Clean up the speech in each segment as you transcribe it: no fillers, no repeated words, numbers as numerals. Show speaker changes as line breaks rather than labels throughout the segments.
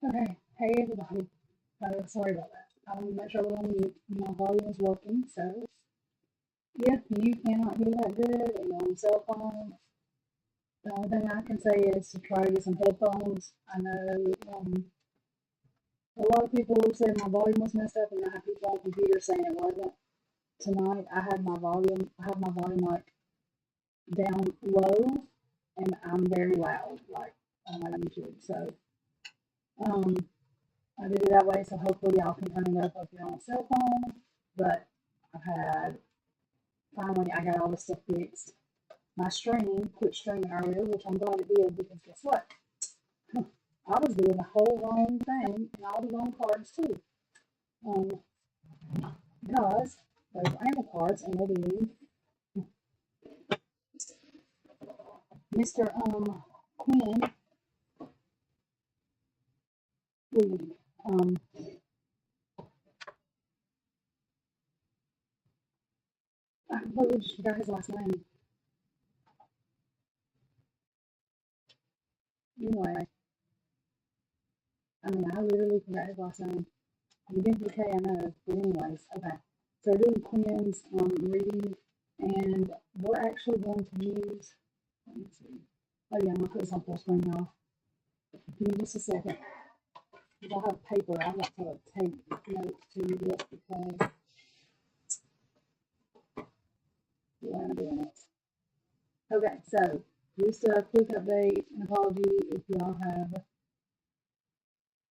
Okay, hey everybody. Sorry about that. I want to make sure we're on mute. My volume is working, so if you cannot hear that good and you're on your cell phone, the only thing I can say is to try to get some headphones. I know a lot of people said my volume was messed up, and I have people on computers saying it wasn't. Tonight I had my volume like down low, and I'm very loud, like on my YouTube. So um, I did it that way, so hopefully y'all can turn it up if you're on a cell phone. But finally I got all this stuff fixed. My stream quit streaming earlier, which I'm glad it did because guess what? I was doing the whole wrong thing and all the wrong cards too. Because those animal cards and they do Mr. Quinn K. I completely just forgot his last name. Anyway, I literally forgot his last name. It begins with a K, I know. But anyways, okay. So we're doing Quinn's reading, and we're actually going to use, let me see. Oh yeah, I'm going to put this on full screen now. Give me just a second. Because I have paper. I want to take notes to this because I'm doing it. Okay, so just a quick update and apology if y'all have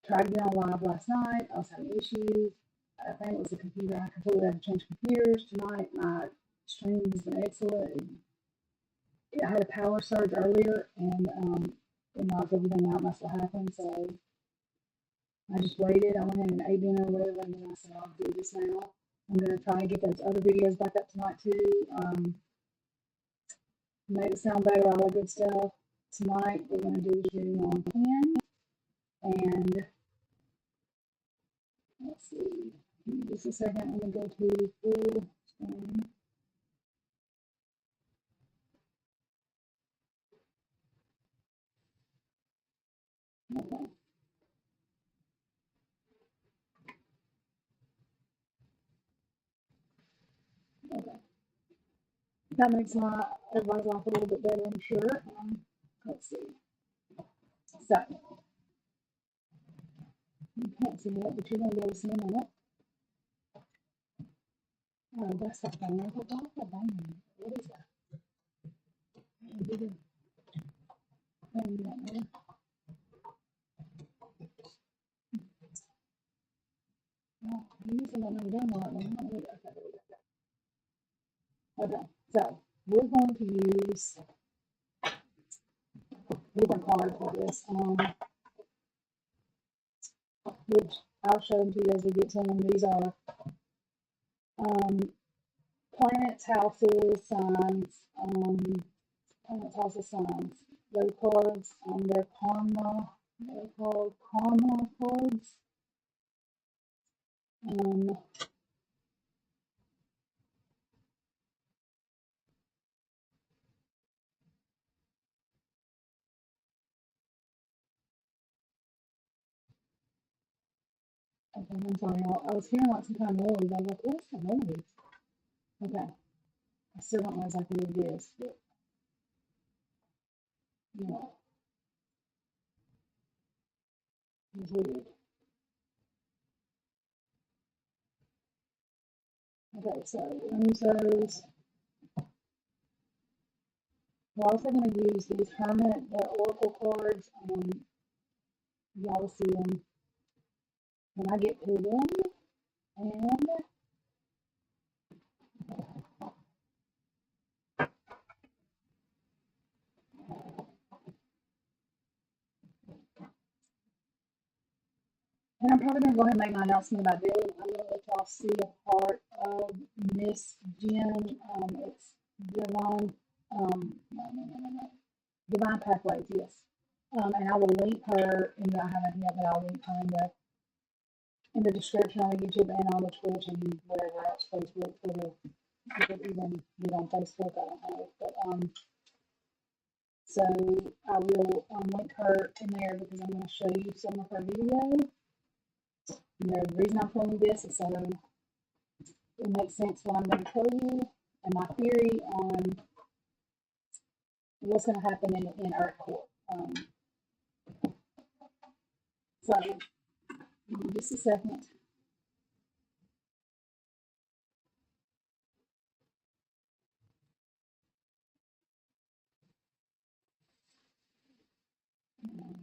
tried to get on live last night. I was having issues. I think it was the computer. I completely had to change computers tonight. My stream has been excellent. I had a power surge earlier and it knocked everything out. That's what happened. So I just waited. I went ahead and ate dinner or whatever, and then I said, I'll do this now. I'm going to try and get those other videos back up tonight too. Make it sound better, all that good stuff. Tonight we're going to do this reading on Quinn, and let's see. Just a second. I'm going to go to full screen. Okay. Okay. That makes everybody's life a little bit better, I'm sure. Let's see. So, you can't see it, but you're going to be able to see in a minute. Oh, that's that thing. I thought that was a bang. What is that? Okay, so we're going to use different cards for this, which I'll show them to you as we get to them. These are planets, houses, signs, planets, houses, signs. Those cards, they're karma. They're called karma cards. Okay, I'm sorry. I was hearing like some kind of noise. I was like, what's the noise? Okay. I still don't know exactly what it is. But, yeah. It's weird. Okay, so we're going to use those. We're also going to use these Hermit, the Oracle cards. Y'all will see them when I get to them. And I'm probably going to go ahead and make my announcement about Dylan. I'm going to let y'all see a part of Miss Jen. It's Divine, Divine Pathways, yes. And I will link her, and I haven't yet, but I'll link her in the description on YouTube and on the Twitch and whatever else, Facebook, Twitter. You could even get on Facebook, I don't know. But So I will link her in there because I'm going to show you some of her videos. The reason I'm telling you this is so it makes sense what I'm going to tell you and my theory on what's going to happen in Earth Court. So, give me just a second.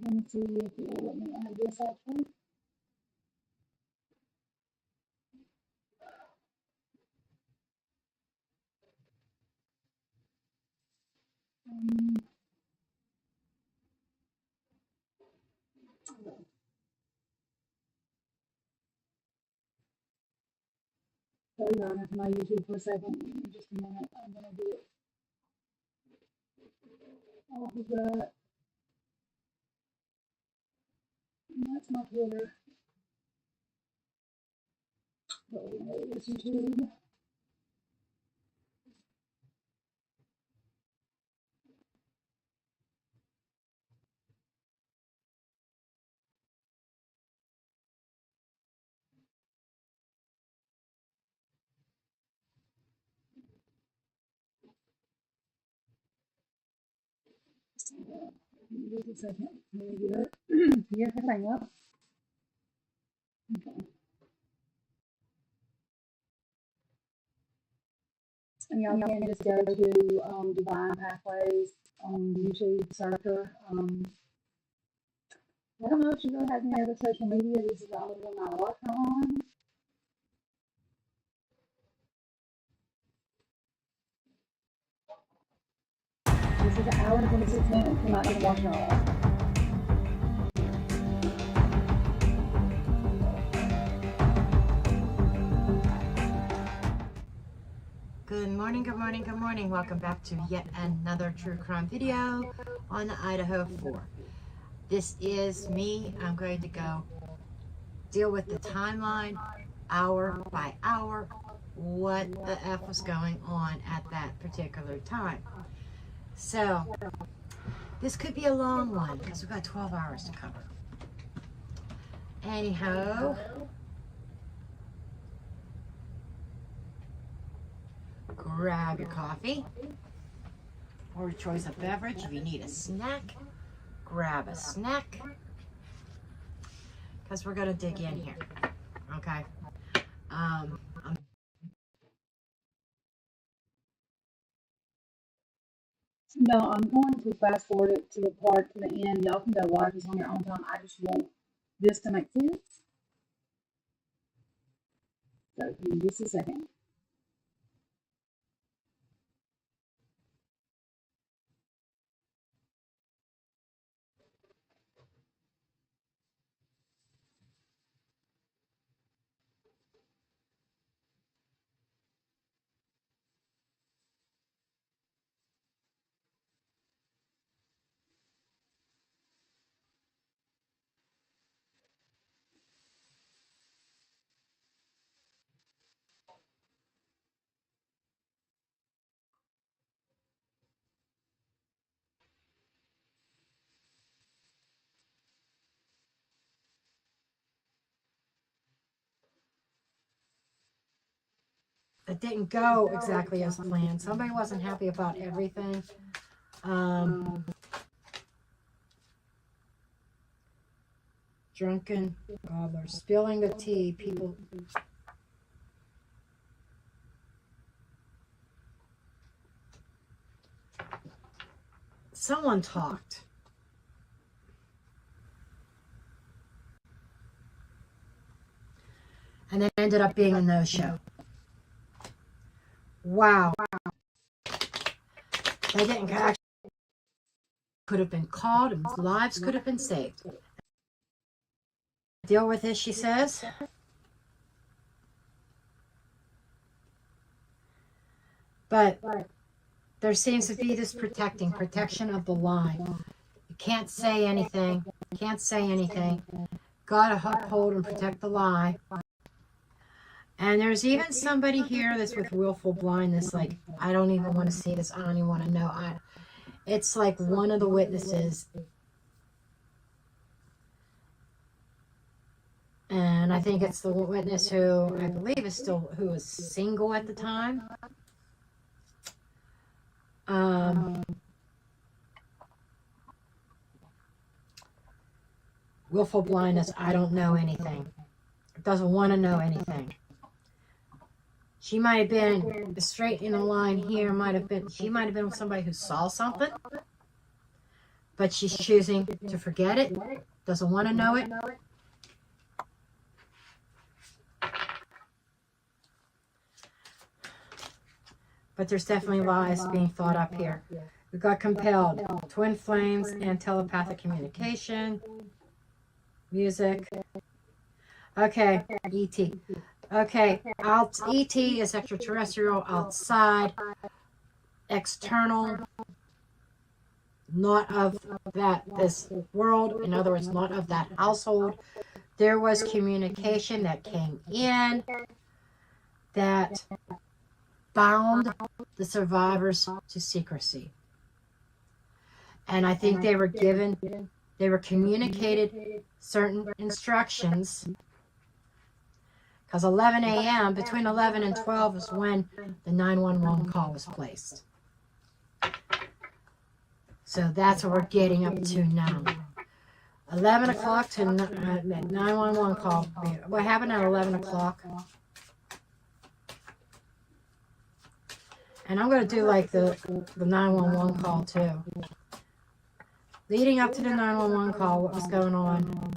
Let me see if it will let me add this actually. Sorry, I'm on my YouTube for a second. Give me just a minute. I'm going to do it off of that. That's my Twitter. But we're going to listen to. Just a second. Let me get it. Get the thing up. Okay. And y'all can just go to Divine Pathways on YouTube, search her. I don't know if she really has any other social media. This is the only one I watch her on. This is an hour and 26 minutes. I'm not going to watch her all.
Good morning, good morning, good morning. Welcome back to yet another true crime video on the Idaho 4. This is me. I'm going to go deal with the timeline, hour by hour, what the F was going on at that particular time. So, this could be a long one because we've got 12 hours to cover. Anyhow, grab your coffee or a choice of beverage. If you need a snack, grab a snack because we're going to dig in here. Okay.
No, I'm going to fast forward it to the part to the end. Y'all can go watch this on your own time. I just want this to make sense. So give me just a second.
It didn't go exactly as planned. Somebody wasn't happy about everything. Drunken gobbler, spilling the tea. People. Someone talked. And it ended up being a no-show. Wow. They didn't actually could have been called and lives could have been saved. Deal with this, she says. But there seems to be this protection of the line. You can't say anything. Can't say anything. Gotta uphold and protect the lie. And there's even somebody here that's with willful blindness, like, I don't even want to see this, I don't even want to know. It's like one of the witnesses, and I think it's the witness who I believe is still, who was single at the time. Willful blindness, I don't know anything. Doesn't want to know anything. She might have been straight in a line here, she might have been with somebody who saw something, but she's choosing to forget it, doesn't want to know it. But there's definitely lies being thought up here. We got compelled, twin flames, and telepathic communication, music. Okay, ET. Okay, ET is extraterrestrial, outside, external, not of this world. In other words, not of that household. There was communication that came in that bound the survivors to secrecy. And I think they were communicated certain instructions, because 11 a.m., between 11 and 12 is when the 911 call was placed. So that's what we're getting up to now. 11 o'clock to 911 call. What happened at 11 o'clock? And I'm going to do like the 911 call too. Leading up to the 911 call, what was going on?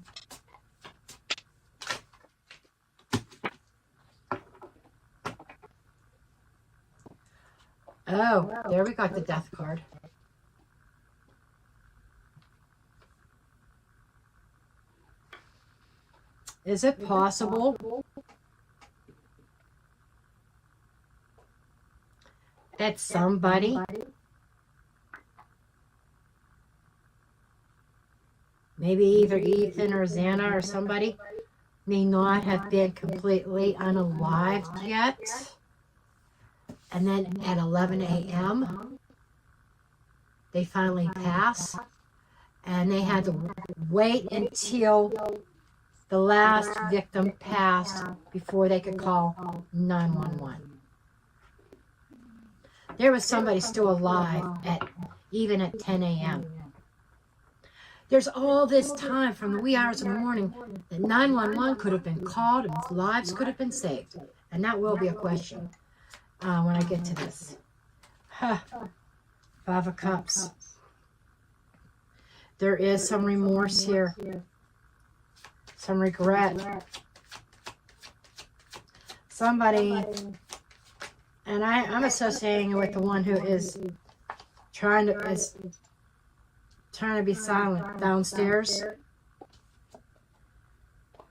Oh, there we got the death card. Is it possible that somebody, maybe either Ethan or Xana or somebody, may not have been completely unalived yet, and then at 11 a.m. they finally pass, and they had to wait until the last victim passed before they could call 911. There was somebody still alive even at 10 a.m. There's all this time from the wee hours of the morning that 911 could have been called and lives could have been saved. And that will be a question when I get to this. Five of Cups. There is some remorse here. Some regret. Somebody, and I'm associating it with the one who is trying to be silent downstairs.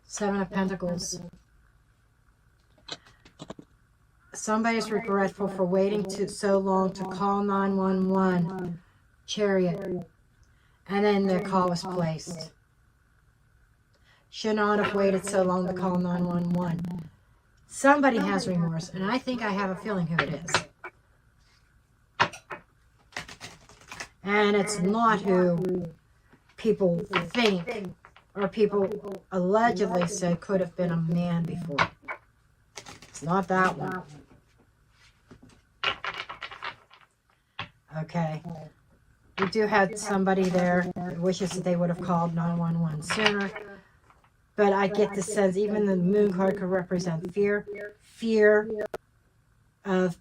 Seven of Pentacles. Somebody's regretful for waiting so long to call 911. Chariot. And then the call was placed. Should not have waited so long to call 911. Somebody has remorse, and I think I have a feeling who it is. And it's not who people think, or people allegedly said could have been a man before. It's not that one. Okay. We do have somebody there that wishes that they would have called 911 sooner. But I get the sense even the moon card could represent fear. Fear of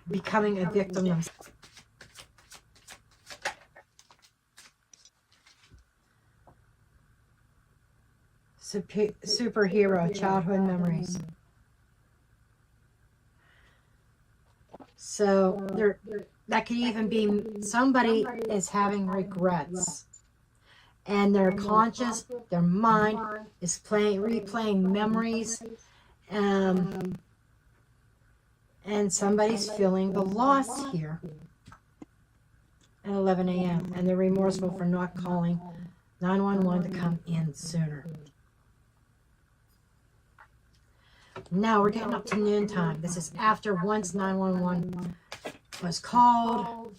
becoming a victim themselves. Superhero, childhood memories. So that could even be somebody is having regrets. And their conscious, their mind is replaying memories. And somebody's feeling the loss here at 11 a.m. And they're remorseful for not calling 911 to come in sooner. Now we're getting up to noontime. This is after once 911 was called.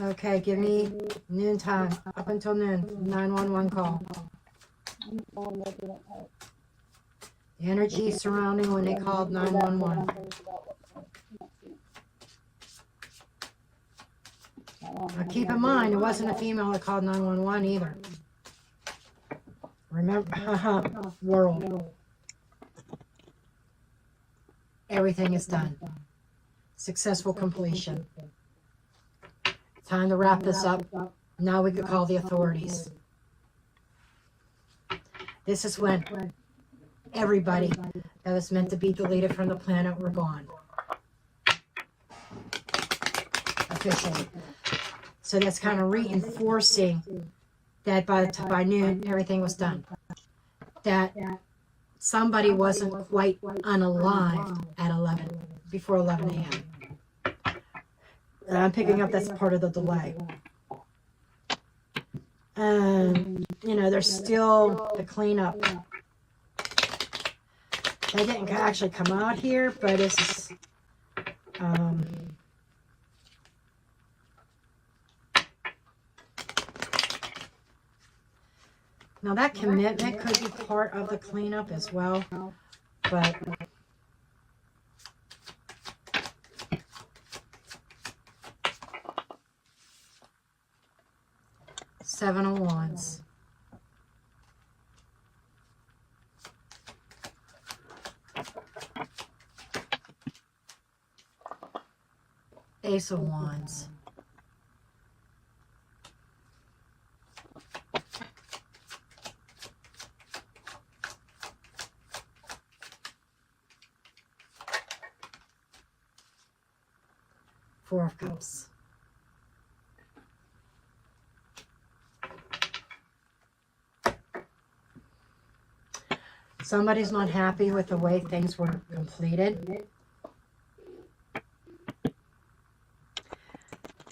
Okay, give me noon time. Up until noon. 911 call. The energy surrounding when they called 911. Now keep in mind, it wasn't a female that called 911 either. Remember, world. Everything is done. Successful completion. Time to wrap this up. Now we could call the authorities. This is when everybody that was meant to be deleted from the planet were gone. Officially. So that's kind of reinforcing that by noon everything was done. That somebody wasn't quite unalived at 11, before 11 a.m. And I'm picking up that's part of the delay. You know, there's still the cleanup. They didn't actually come out here, but it's now that commitment could be part of the cleanup as well, but Seven of Wands. Ace of Wands. Four of Cups. Somebody's not happy with the way things were completed.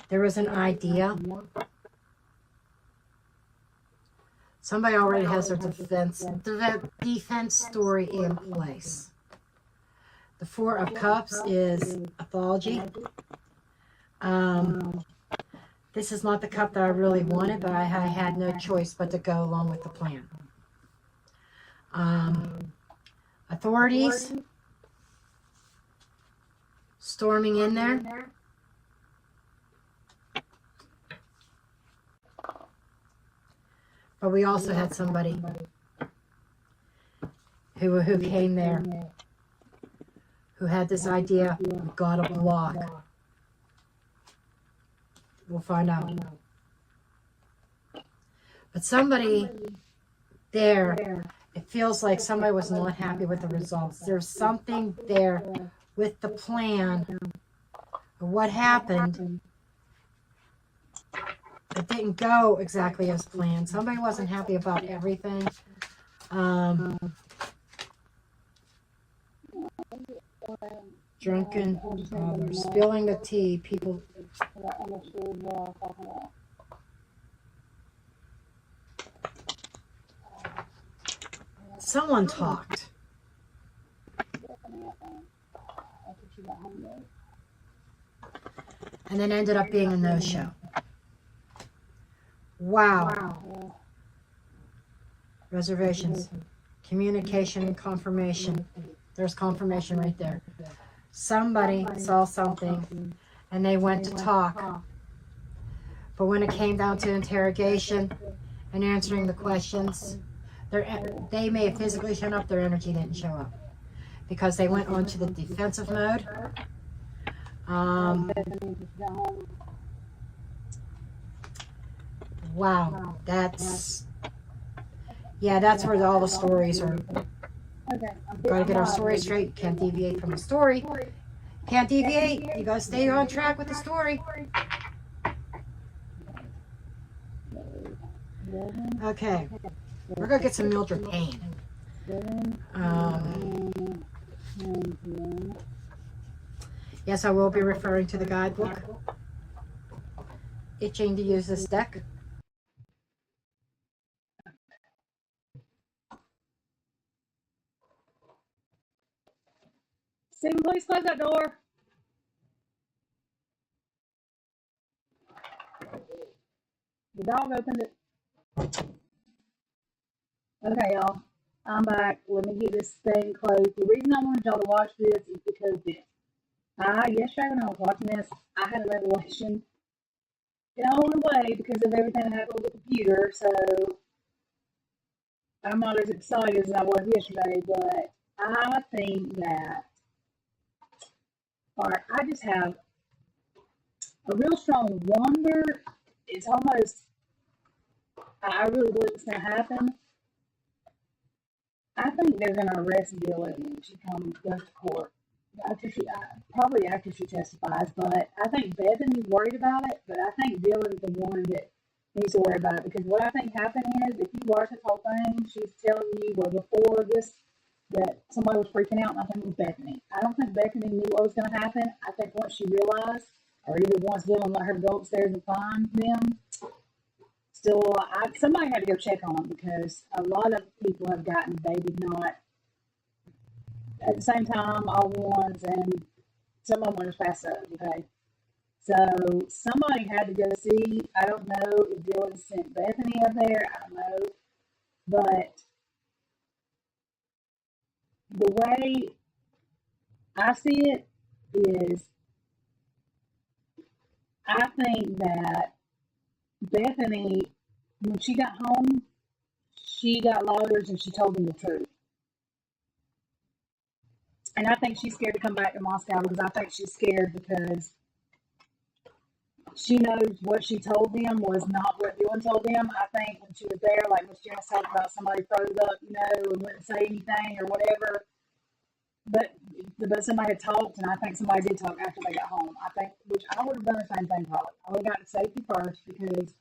There was an idea. Somebody already has their defense story in place. The Four of Cups is apology. This is not the cup that I really wanted, but I had no choice but to go along with the plan. Authorities storming in there. But we also had somebody who came there, who had this idea, we gotta block. We'll find out. But somebody there, it feels like somebody was not happy with the results. There's something there with the plan of what happened. It didn't go exactly as planned. Somebody wasn't happy about everything. Drunken, they're spilling the tea. People. Someone talked. And then ended up being a no-show. Wow. Reservations. Communication and confirmation. There's confirmation right there. Somebody saw something and they went to talk. But when it came down to interrogation and answering the questions, they may have physically shown up, their energy didn't show up. Because they went onto the defensive mode. Wow, that's where all the stories are. Gotta get our story straight. Can't deviate from the story. Can't deviate. You gotta stay on track with the story. Okay, we're gonna get some Mildred Payne. Yes, I will be referring to the guidebook. Itching to use this deck.
Stephen, please close that door. The dog opened it. Okay, y'all. I'm back. Let me get this thing closed. The reason I wanted y'all to watch this is because this. Yesterday when I was watching this, I had a revelation in a whole new way because of everything that happened with the computer. So I'm not as excited as I was yesterday, but I think that, or I just have a real strong wonder. It's almost, I really believe it's going to happen. I think they're going to arrest Dylan when she goes to court. Probably after she testifies, but I think Bethany's worried about it, but I think Dylan's the one that needs to worry about it, because what I think happened is, if you watch this whole thing, she's telling you, well, before this, that somebody was freaking out, and I think it was Bethany. I don't think Bethany knew what was going to happen. I think once she realized, or either once Dylan let her go upstairs and find them, somebody had to go check on them, because a lot of people have gotten, they did not, at the same time, all ones, and some of them were just passed up, okay? So somebody had to go see. I don't know if Dylan sent Bethany up there. I don't know. But the way I see it is, I think that Bethany, when she got home, she got lawyers and she told them the truth. And I think she's scared to come back to Moscow, because I think she's scared because she knows what she told them was not what Dylan told them. I think when she was there, like Miss Janice talked about, somebody froze up, and wouldn't say anything or whatever. But somebody had talked, and I think somebody did talk after they got home. I think, which I would have done the same thing probably. I would have gotten safety first, because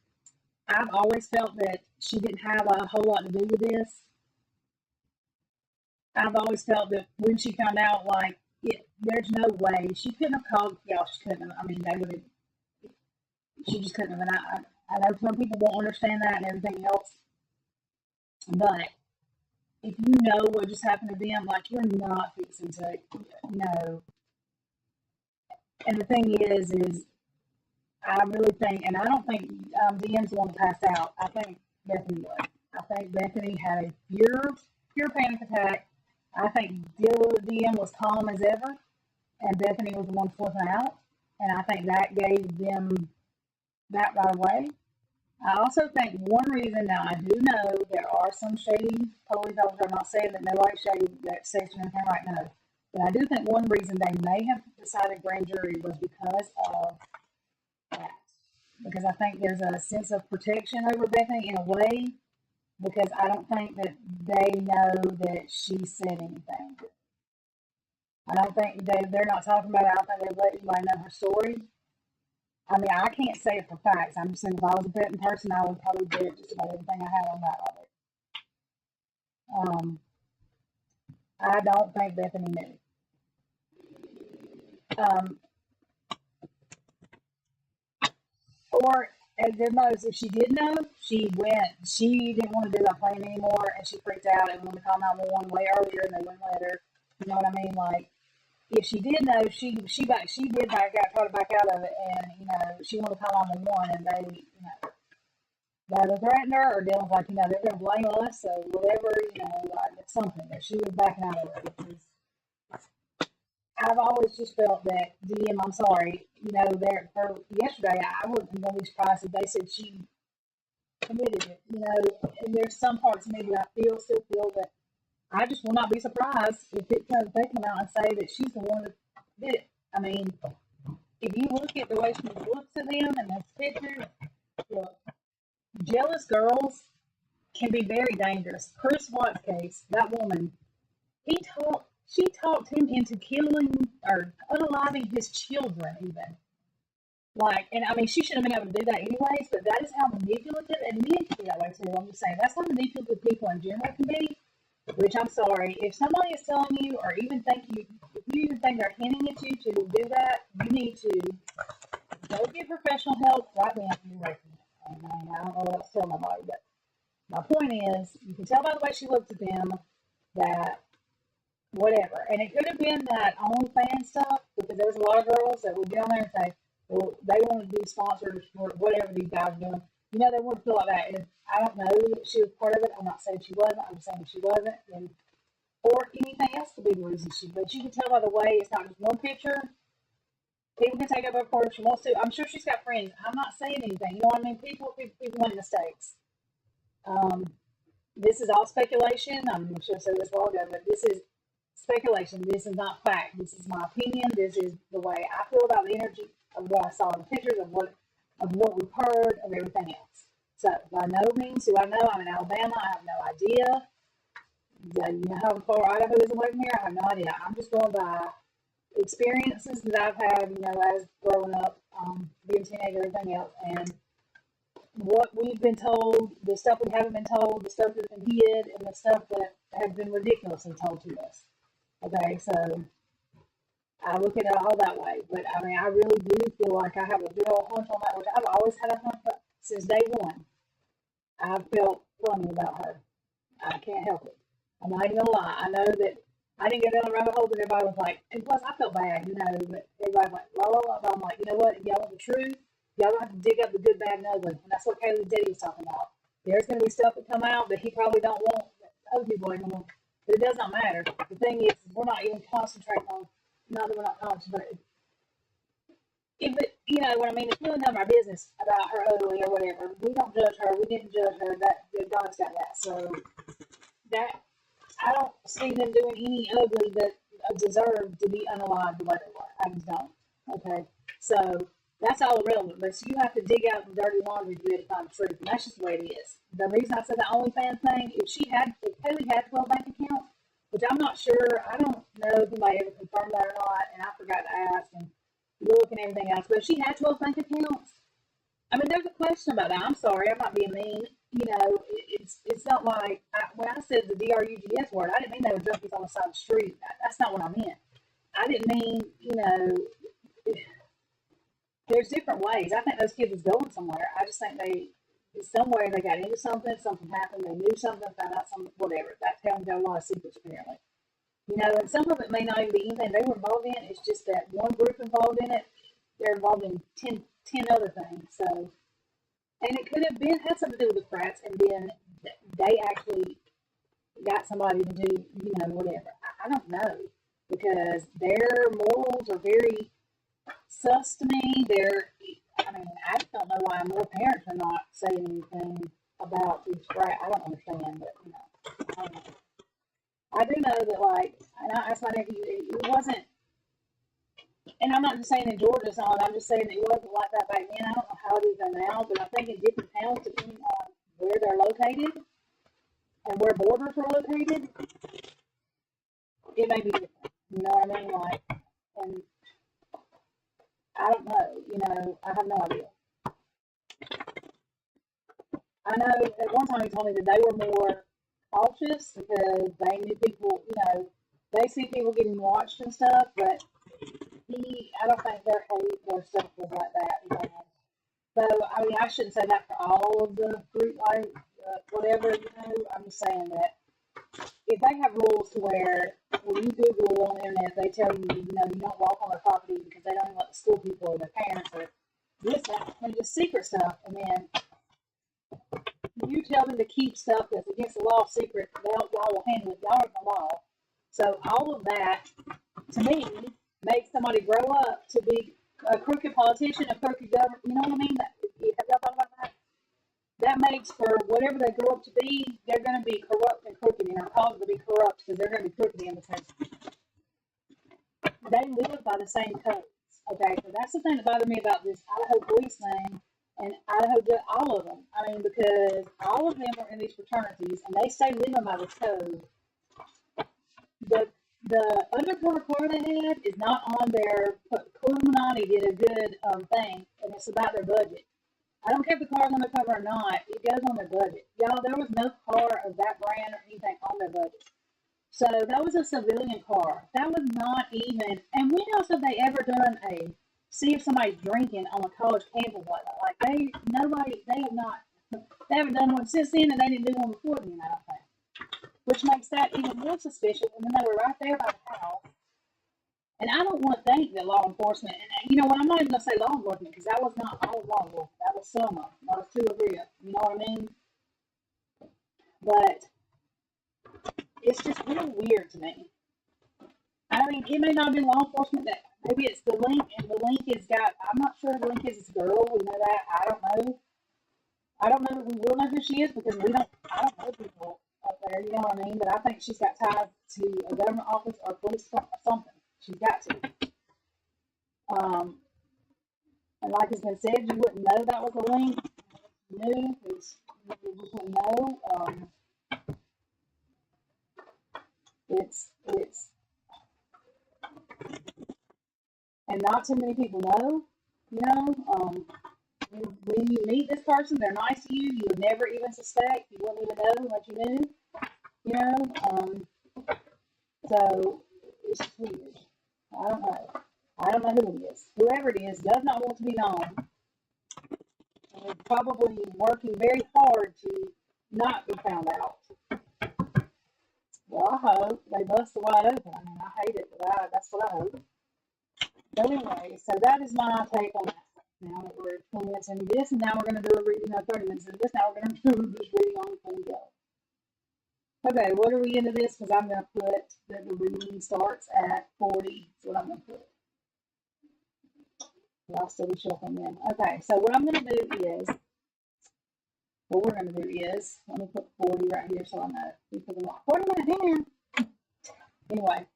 I've always felt that she didn't have a whole lot to do with this. I've always felt that when she found out, there's no way she couldn't have called. Y'all, she couldn't have. I mean, they would have. She just couldn't have. And I know some people won't understand that and everything else, but if you know what just happened to them, you're not fixing to, And the thing is I really think, and I don't think DM's the one that passed out. I think Bethany was. I think Bethany had a pure panic attack. I think DM was calm as ever, and Bethany was the one flipping out. And I think that gave them that right away. I also think one reason, now I do know there are some shady police officers. I'm not saying that nobody's shady that section in right now, but I do think one reason they may have decided grand jury was because of that. Because I think there's a sense of protection over Bethany in a way, because I don't think that they know that she said anything. I don't think they're not talking about it. I don't think they've let anybody know her story. I mean, I can't say it for facts. I'm just saying, if I was a betting person, I would probably bet just about everything I had on that of it. I don't think Bethany knew. Or at the most, if she did know, she didn't want to do that plan anymore, and she freaked out and wanted to call 911 way earlier, and they wouldn't let her. You know what I mean? If she did know, she did try to back out of it, and she wanted to call 911, and they either threatened her, or Dylan's like, they're going to blame us, so whatever, something that she was backing out of it. Because I've always just felt that DM, I'm sorry, yesterday, I wasn't going to be surprised if they said she committed it, and there's some parts of me that I still feel that I just will not be surprised if they come out and say that she's the one that did it. I mean, if you look at the way she looks at them and those pictures, look, jealous girls can be very dangerous. Chris Watt's case, that woman, she talked him into killing or unaliving his children, even. And I mean, she shouldn't have been able to do that anyways, but that is how manipulative, and men can be that way too. I'm just saying, that's how manipulative people in general can be. Which, I'm sorry, if somebody is telling you, or if you even think they're hinting at you to do that, you need to go get professional help right then and away from it. I mean, I don't know what else to tell nobody, but my point is, you can tell by the way she looks at them that whatever. And it could have been that OnlyFans stuff, because there was a lot of girls that would get on there and say, well, they wanted to be sponsors for whatever these guys are doing. You know, they wouldn't feel like that. And I don't know that she was part of it. I'm not saying she wasn't. I'm saying she wasn't. And or anything else could be the reason she. But you can tell by the way it's not just one picture. People can take up her part if she wants to. I'm sure she's got friends. I'm not saying anything. You know what I mean? People make mistakes. This is all speculation. I'm sure I said this a while ago, but this is speculation. This is not fact. This is my opinion. This is the way I feel about the energy of what I saw in the pictures, of what we've heard, of everything else. So by no means do I know. I'm in Alabama. I have no idea. You know how far Idaho is away from here? I have no idea. I'm just going by experiences that I've had, you know, as growing up, being a teenager, everything else, and what we've been told, the stuff we haven't been told, the stuff that's been hid, and the stuff that has been ridiculously told to us. Okay, so I look at it all that way. But I mean, I really do feel like I have a big old hunch on that, which I've always had a hunch since day one. I've felt funny about her. I can't help it. I'm not even gonna lie. I know that I didn't go down the rabbit hole that everybody was like, and plus I felt bad, you know, but everybody's like, blah, blah, blah. But I'm like, you know what? If y'all want the truth, y'all don't have to dig up the good, bad, and ugly. And that's what Kaylee's daddy was talking about. There's going to be stuff that come out that he probably don't want, that other people ain't going to want. But it does not matter. The thing is, we're not even concentrating on, not that we're not concentrating. If it, you know what I mean? It's really none of our business about her ugly or whatever. We don't judge her. We didn't judge her. That God's got that. So that, I don't see them doing any ugly that deserve to be unalived the way they were. I just don't. Okay? So that's all irrelevant. But so you have to dig out the dirty laundry to be able to find the truth. And that's just the way it is. The reason I said the OnlyFans thing, if Kaylee had 12 bank accounts, which I'm not sure, I don't know if anybody ever confirmed that or not, and I forgot to ask and look and everything else. But if she had 12 bank accounts, I mean, there's a question about that. I'm sorry, I'm not being mean. You know, it's not like, when I said the DRUGS word, I didn't mean they were junkies on the side of the street. That's not what I meant. I didn't mean, you know, there's different ways. I think those kids was going somewhere. I just think somewhere they got into something happened, they knew something, found out something, whatever. That town got a lot of secrets apparently. You know, and some of it may not even be anything they were involved in. It's just that one group involved in it, they're involved in 10 other things. So, and it could have had something to do with the frats, and then they actually got somebody to do, you know, whatever. I don't know, because their morals are very sus to me. I mean, I just don't know why more parents are not saying anything about these frats. I don't understand, but, you know, I do know that, like, and I asked my nephew, it wasn't, and I'm not just saying in Georgia, I'm just saying it wasn't like that back then. I don't know how it is now, but I think in different towns, depending on where they're located and where borders are located, it may be different. You know what I mean? Like, and I don't know. You know, I have no idea. I know at one time he told me that they were more cautious because they knew people, you know, they see people getting watched and stuff, but I don't think their hate or stuff was like that. You know? So, I mean, I shouldn't say that for all of the group life, whatever, you know. I'm just saying that if they have rules to where when you Google on the internet, they tell you, you know, you don't walk on their property because they don't even let the school people or their parents or this, that, and just secret stuff, and then you tell them to keep stuff that's against the law secret, y'all will handle it. Y'all are the law. So all of that, to me, makes somebody grow up to be a crooked politician, a crooked government. You know what I mean? Have y'all thought about that? That makes for whatever they grow up to be, they're going to be corrupt and crooked, and our cause will be corrupt because they're going to be crooked in the same. They live by the same codes. Okay, so that's the thing that bothered me about this Idaho police thing. And Idaho did all of them. I mean, because all of them are in these fraternities, and they stay living by this code. The undercover car they had is not on their. Illuminati did a good thing, and it's about their budget. I don't care if the car's undercover or not; it goes on their budget. Y'all, there was no car of that brand or anything on their budget. So that was a civilian car. That was not even. And when else have they ever done see if somebody's drinking on a college campus like that? Like they haven't done one since then, and they didn't do one before then, I don't think. Which makes that even more suspicious. And then they were right there by the house. And I don't want to think that law enforcement, and you know what, I'm not even going to say law enforcement, because that was not all law enforcement. That was some of them. cause 2 or 3 of them. You know what I mean? But it's just really weird to me. I mean, it may not have been law enforcement that maybe it's the link, and the link has got. I'm not sure the link is this girl. We know that. I don't know. I don't know that we will know who she is because we don't. I don't know people up there. You know what I mean? But I think she's got ties to a government office or police or something. She's got to. And like has been said, you wouldn't know that was a link. You knew because you just wouldn't know. It's and not too many people know. You know, when you meet this person, they're nice to you. You would never even suspect. You wouldn't even know what you knew. You know, so it's just weird. I don't know. I don't know who it is. Whoever it is does not want to be known. And is probably working very hard to not be found out. Well, I hope they bust it wide open. I mean, I hate it, but that's what I hope. But anyway, so that is my take on that. Now that we're 20 minutes into this, and now we're going to do a reading of 30 minutes into this. Now we're going to do this reading on Quinn K. Okay, what are we into this? Because I'm going to put that the reading starts at 40. That's what I'm going to put. I'll still be shuffling then. Okay, so what I'm going to do is, what we're going to do is, let me put 40 right here so I know. Because I'm like, 40 minutes in. Anyway,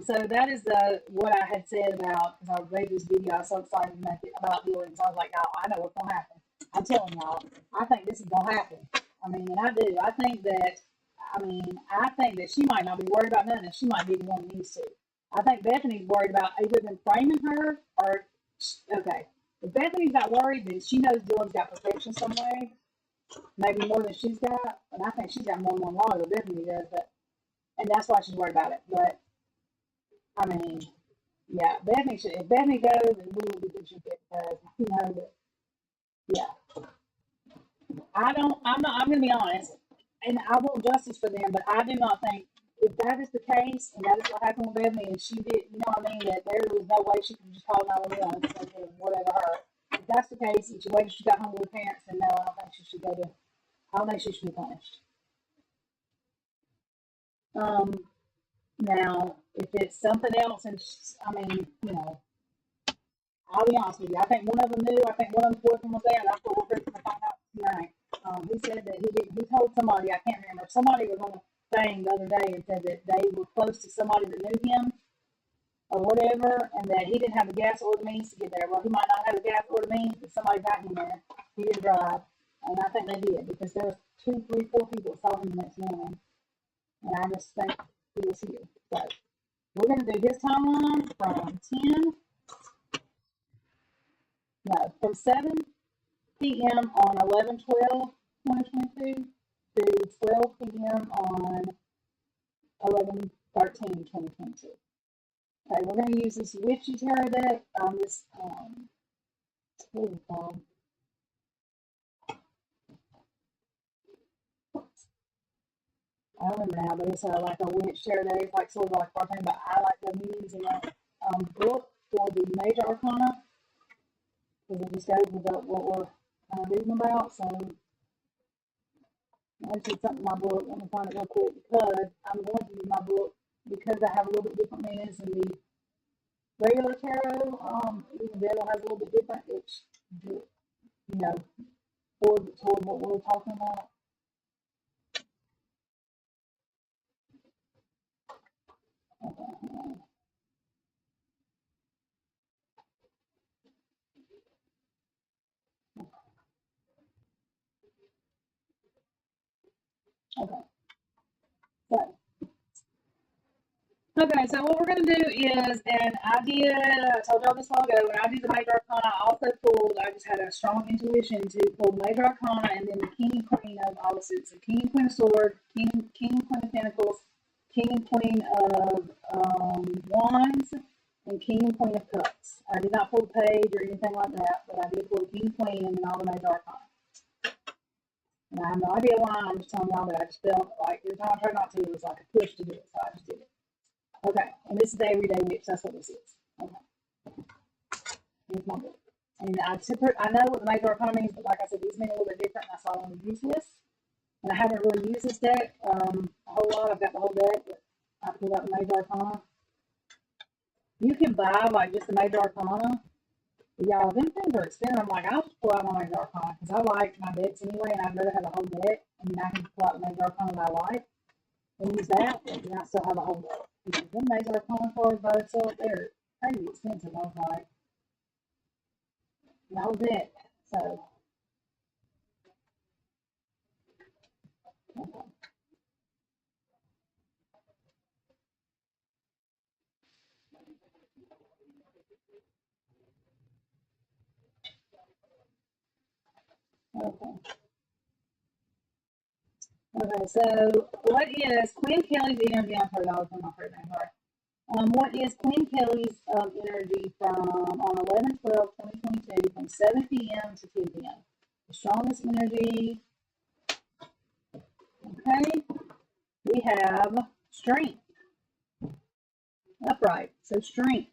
so that is what I had said about, because I made this video, I was so excited to make it about healings. I was like, oh, I know what's going to happen. I'm telling y'all, I think this is going to happen. I mean, and I do. I think that she might not be worried about nothing. She might be the one that needs to. I think Bethany's worried about either them framing her or, okay, if Bethany's not worried, then she knows Dylan's got protection somewhere. Maybe more than she's got. And I think she's got more than one lawyer than Bethany does. And that's why she's worried about it. But, I mean, yeah, if Bethany goes, then we will be good shit because, you know, but, yeah. I'm going to be honest, and I want justice for them, but I do not think, if that is the case, and that is what happened with Bethany, and she did, you know what I mean, that there was no way she could just call 911 and say, whatever her. If that's the case, and she waited till she got home with her parents, then no, I don't think she should be punished. Now, if it's something else, and I mean, you know, I'll be honest with you. I think one of them knew. I think one of them's boyfriend was there. That's what we're going to find out tonight. He said that he told somebody, I can't remember, somebody was on a thing the other day and said that they were close to somebody that knew him or whatever, and that he didn't have the gas or the means to get there. Well, he might not have the gas or the means, but somebody got him there. He didn't drive, and I think they did because there was 2, 3, 4 people that saw him the next morning, and I just think he was here. So we're going to do his timeline from 7 p.m. on 11/12/2022 to 12 p.m. on 11/13/2022. Okay, we're going to use this Witchy Tarot deck. What is it called? I don't remember now, but it's like a Witch Tarot deck. It's like sort of like part but I like them using that book for the Major Arcana because it just goes with what we're kind of reading about. So I see something in my book. Let me find it real quick because I'm going to use my book because I have a little bit different meanings than the regular tarot. Even the other has a little bit different. It's, you know, toward what we're talking about. Okay, so what we're going to do is, and I told y'all this a while ago, when I did the Major Arcana, I just had a strong intuition to pull Major Arcana and then the King and Queen of opposites. So King and Queen of Swords, King and Queen of Pentacles, King and Queen of Wands, and King and Queen of Cups. I did not pull the page or anything like that, but I did pull the King and Queen and then all the Major Arcana. And I have no idea why, I'm just telling y'all that I just felt like every time I tried not to, it was like a push to do it, so I just did it. Okay, and this is the Everyday Witch. That's what this is. Okay. Here's my book. And I know what the major arcana means, but like I said, these mean a little bit different. That's why I want to use this. And I haven't really used this deck a whole lot. I've got the whole deck, but I pulled out the major arcana. You can buy like just the major arcana. But y'all, them things are expensive. I'm like, I'll just pull out my major arcana because I like my decks anyway, and I'd rather have a whole deck. I mean, I can pull out the major arcana that I like and use that, and I still have a whole deck. Because them major arcana cards by themselves, they're crazy expensive. I was like, that was it. So, okay. Okay. Okay, so what is Quinn Kelly's energy? I'm sorry, y'all, from my program. Sorry. What is Quinn Kelly's energy from on 11/12/2022 from 7 p.m. to 10 p.m.? The strongest energy. Okay, we have strength. Upright. So strength.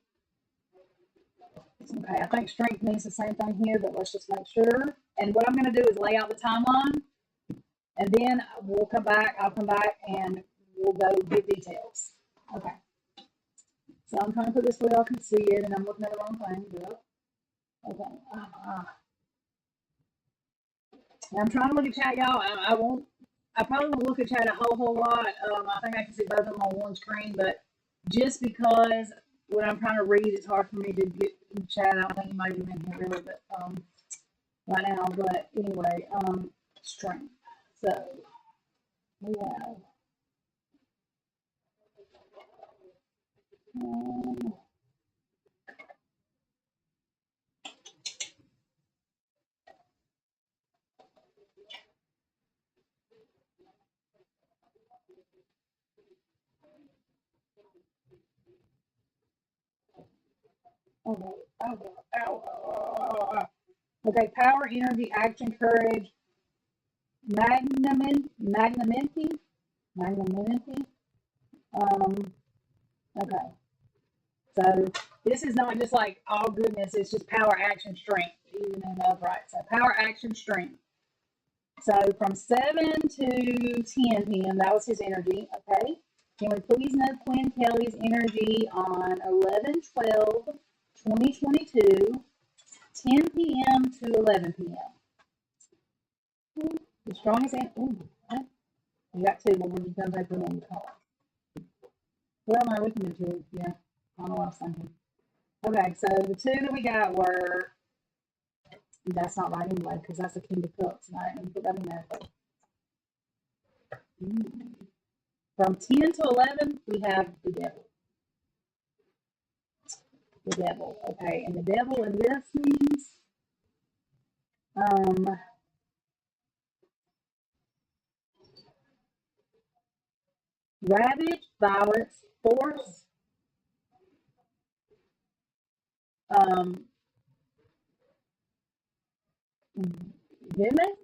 Okay, I think strength means the same thing here, but let's just make sure. And what I'm going to do is lay out the timeline, and then we'll come back. I'll come back and we'll go give details. Okay. So I'm trying to put this where y'all can see it, and I'm looking at the wrong thing. Yep. Okay. And I'm trying to look at chat, y'all. I probably won't look at chat a whole lot. I think I can see both of them on one screen, but just because when I'm trying to read, it's hard for me to get in chat. I don't think you might even in here really, but right now. But anyway, strength. So we have. Okay, power, energy, action, courage, magnanimity. Okay. So this is not just like all goodness, it's just power, action, strength, even in the upright. So power, action, strength. So from 7 to 10 p.m., that was his energy. Okay. Can we please know Quinn Kelly's energy on 11/12/2022, 10 p.m. to 11 p.m.? The strongest energy. You got two, but we're just going to take the one call. Well, no, we can do two. Yeah. I don't know what I was thinking. Okay, so the two that we got were, that's not right anyway, because that's a King of Cups, and I didn't put that in there. From 10 to 11, we have the devil. The devil, okay, and the devil in this means, ravage, violence, force, vehement,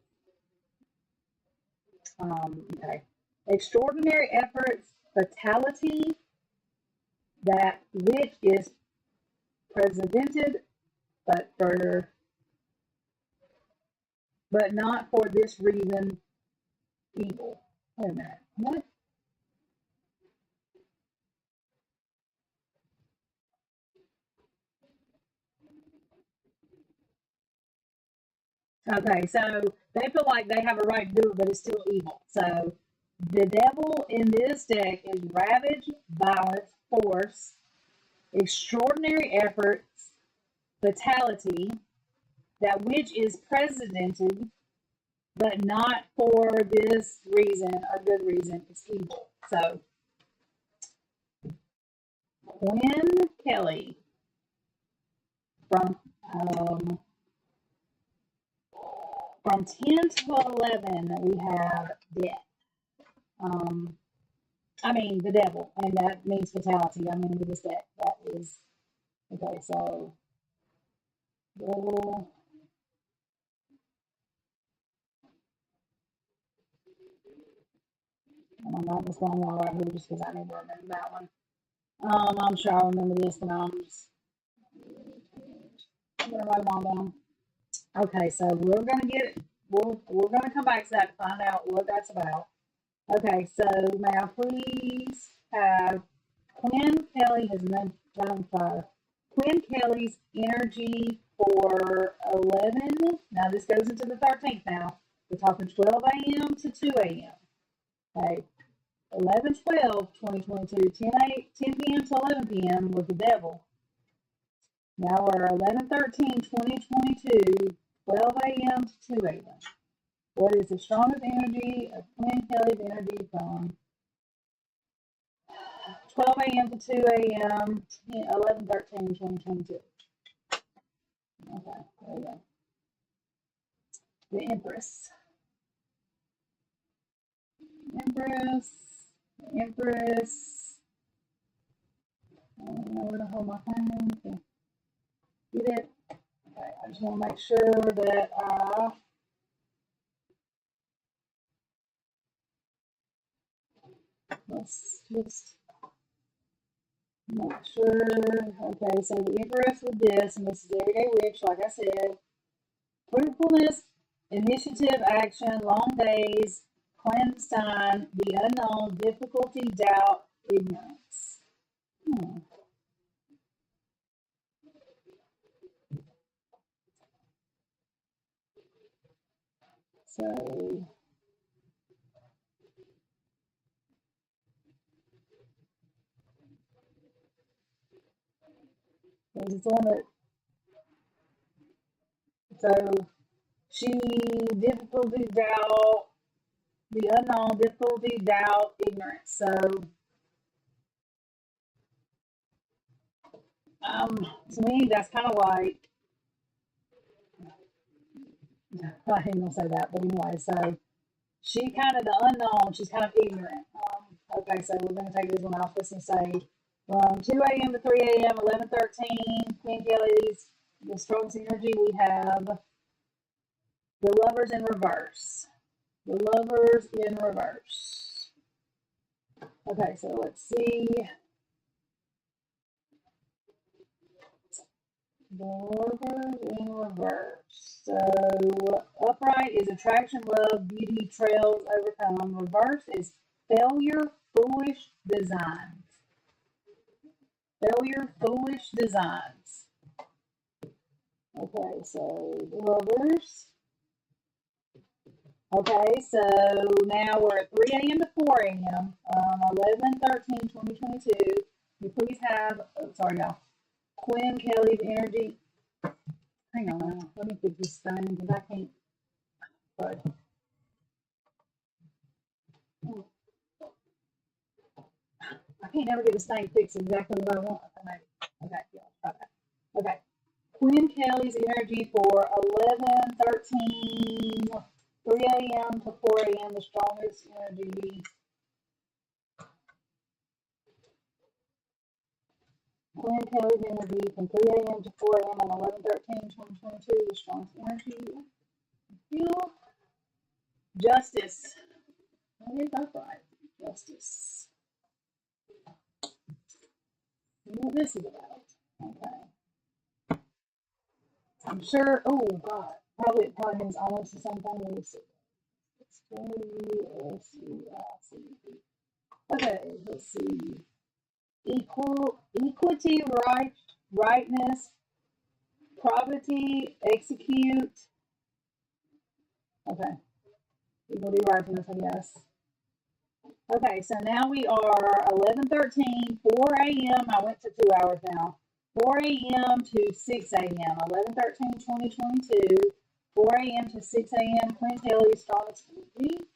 okay, extraordinary efforts, fatality, that which is precedented, but not for this reason, evil. Wait a minute, what? Okay, so they feel like they have a right to do it, but it's still evil. So the devil in this deck is ravage, violence, force, extraordinary efforts, fatality, that which is precedented, but not for this reason or good reason, it's evil. So Quinn Kelly from 10 to 11, we have death. I mean, the devil, and that means fatality. I mean, with this deck, that is, okay, so, devil. I'm not just going on right here just because I need to remember that one. I'm sure I remember this, but I'm just, I'm gonna write them all down. Okay, so we're gonna come back to that to find out what that's about. Okay, so may I please have Quinn Kelly has been on fire. Quinn Kelly's energy for 11. Now this goes into the 13th now. We're talking 12 a.m. to 2 a.m. Okay, 11/12/2022, 10 p.m. to 11 p.m. was the devil. Now we're 11/13/2022, 12 a.m. to 2 a.m. What is the strongest energy of Quinn Kelly's energy from 12 a.m. to 2 a.m., 11/13/2022? Okay, there we go. The Empress. Empress. I don't know where to hold my phone. Okay. Get it? Okay, I just want to make sure that let's just make sure. Okay, so the Empress with this, and this is everyday witch, like I said. Fruitfulness, initiative, action, long days, clandestine, the unknown, difficulty, doubt, ignorance. So it's one that, so she, difficulty, doubt, the unknown, difficulty, doubt, ignorance. So to me that's kind of like, I ain't gonna say that, but anyway, so she kind of the unknown, she's kind of ignorant. Okay, so we're gonna take this one off. Let's say from 2 a.m. to 3 a.m., 11/13, Quinn Kelly's the strongest energy. We have the Lovers in reverse. The Lovers in reverse. Okay, so let's see. The Lovers in reverse. So upright is attraction, love, beauty, trails, overcome. Reverse is failure, foolish designs. Failure, foolish designs. Okay, so the Lovers. Okay, so now we're at 3 a.m. to 4 a.m. 11/13/2022. You please have, sorry y'all, Quinn Kelly's energy. Hang on now, let me fix this thing because I can't. Sorry. I can't never get this thing fixed exactly what I want. Okay, yeah, okay. Okay. Quinn Kelly's energy for 11/13, 3 a.m. to 4 a.m. The strongest energy. Quinn Kelly's energy from 3 a.m. to 4 a.m. on 11/13/2022. The strongest energy. Feel justice. That is upright. Justice. See what this is about. Okay. I'm sure. Oh God. Probably means almost the same thing. Let me see. Okay, let's see. Equity, rightness, probity, execute. Okay. Equity, rightness, I guess. Okay, so now we are 11/13, 4 a.m. I went to 2 hours now. 4 a.m. to 6 a.m. 11/13/2022. 4 a.m. to 6 a.m. Quinn Kelly's strongest energy.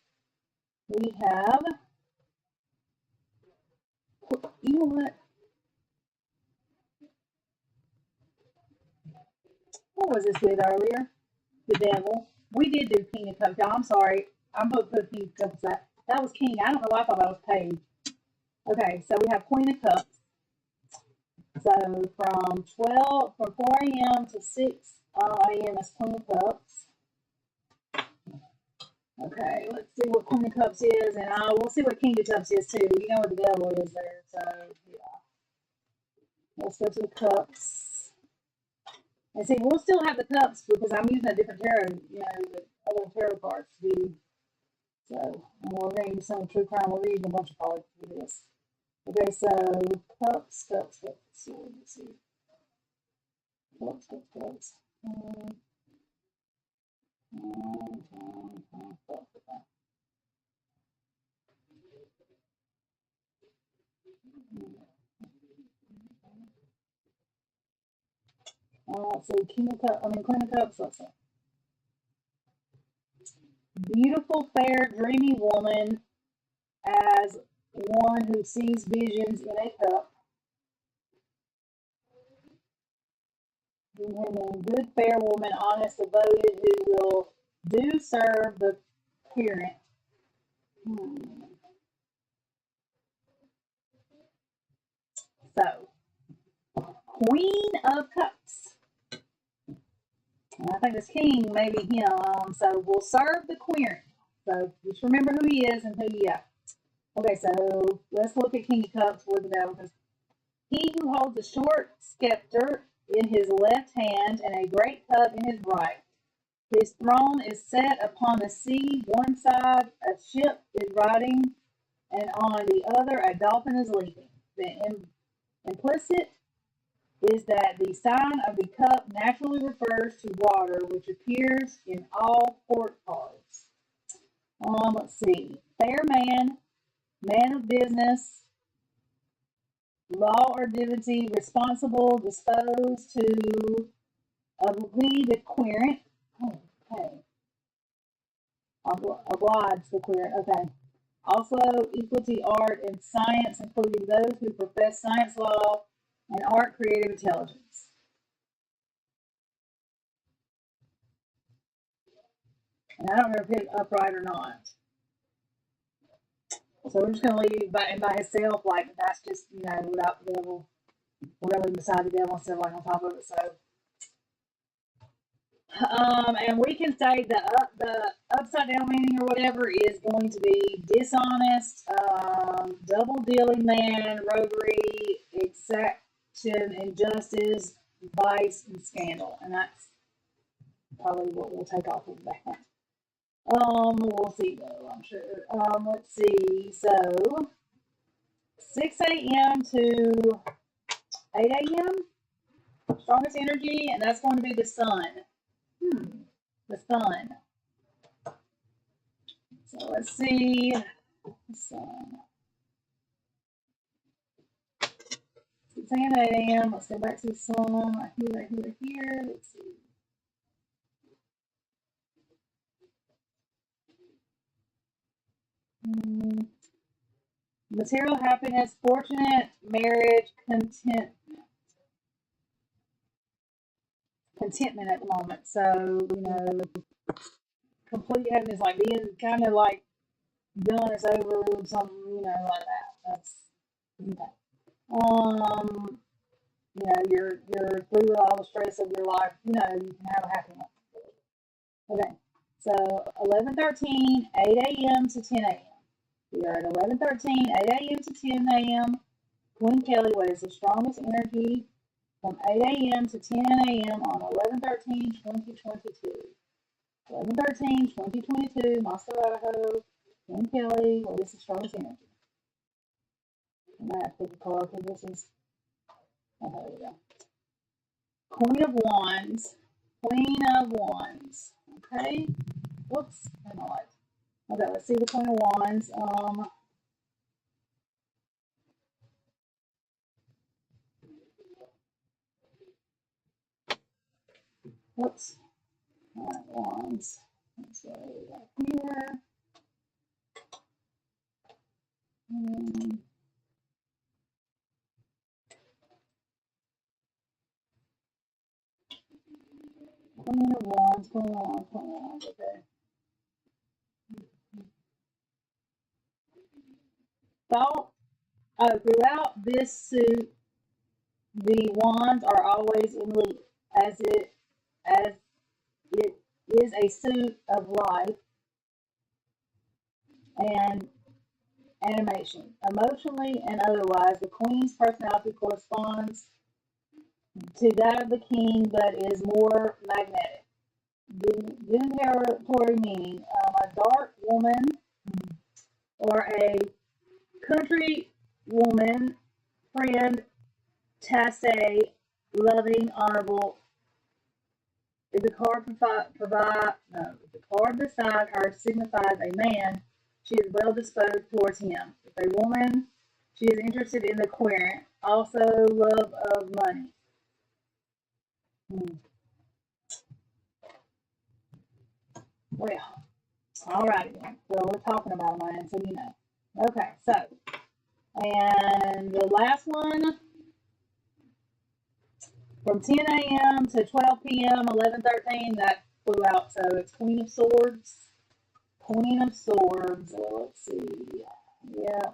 We have, you know what? What was this with earlier? The devil. We did do King of Cups. Y'all, I'm sorry. I'm going to put King of Cups. That was King. I don't know why I thought that was Page. Okay, so we have Queen of Cups. So from 4 a.m. to 6 a.m. is Queen of Cups. Okay, let's see what Queen of Cups is, and we'll see what King of Cups is too. You know what the devil is there, so yeah. Let's go to the cups. And see, we'll still have the cups because I'm using a different tarot, you know, the other tarot cards to do. So, and we're going to use some true crime. We're using a bunch of cards for this. Okay, so cups. Let's see. Cups. Let's see, Queen of Cups. Let's see. Beautiful, fair, dreamy woman as one who sees visions in a cup. Good, fair woman, honest, devoted, who will do serve the parent. So, Queen of Cups. And I think this king may be him. So, we'll serve the querent. So, just remember who he is and who he is. Okay, so let's look at King of Cups for the devil. He who holds a short scepter in his left hand and a great cup in his right. His throne is set upon the sea. One side a ship is riding, and on the other a dolphin is leaping. The implicit is that the sign of the cup naturally refers to water, which appears in all court cards. Let's see. Fair man, man of business, law or divinity, responsible, disposed to oblige the querent. Okay. Oblige the querent. Okay. Also, equality, art, and science, including those who profess science, law, and art, creative intelligence. And I don't know if it's upright or not. So we're just going to leave by himself, like that's just, you know, without the devil. We're going to leave beside the devil instead of like on top of it. So, and we can say the upside down meaning or whatever is going to be dishonest, double dealing man, roguery, exaction, injustice, vice, and scandal. And that's probably what we'll take off of that. We'll see though, I'm sure. Let's see. So 6 a.m. to 8 a.m. strongest energy, and that's going to be the sun. The sun. So let's see. The sun. 6 a.m. 8 a.m. Let's go back to the sun. Right here. Let's see. Material happiness, fortunate marriage, contentment at the moment. So, you know, complete happiness, like being kind of like done, it's over, something, you know, like that. That's okay. You know, you're through with all the stress of your life. You know, you can have a happy one. Okay, so 11:13, 8 a.m. to 10 a.m. We are at 11:13, 8 a.m. to 10 a.m. Quinn Kelly, what is the strongest energy from 8 a.m. to 10 a.m. on 11/13/2022? 11/13/2022, Moscow, Idaho. Quinn Kelly, what is the strongest energy? I might have to pick a card because this is. Oh, there we go. Queen of Wands. Queen of Wands. Okay. Whoops. I know what. Okay, let's see the Queen of Wands. Whoops. Alright, Wands. Let's go right here. Queen of Wands, okay. Throughout this suit, the wands are always in leaf, as it is a suit of life and animation. Emotionally and otherwise, the Queen's personality corresponds to that of the king, but is more magnetic. Given territory meaning a dark woman or a country woman, friend, chaste, loving, honorable. If the card if the card beside her signifies a man, she is well disposed towards him. If a woman, she is interested in the querent, also love of money. Well, alrighty then. So we're talking about a man, so you know. Okay, so, and the last one, from 10 a.m. to 12 p.m., 11:13, that flew out. So it's Queen of Swords. Queen of Swords. Let's see. Yeah.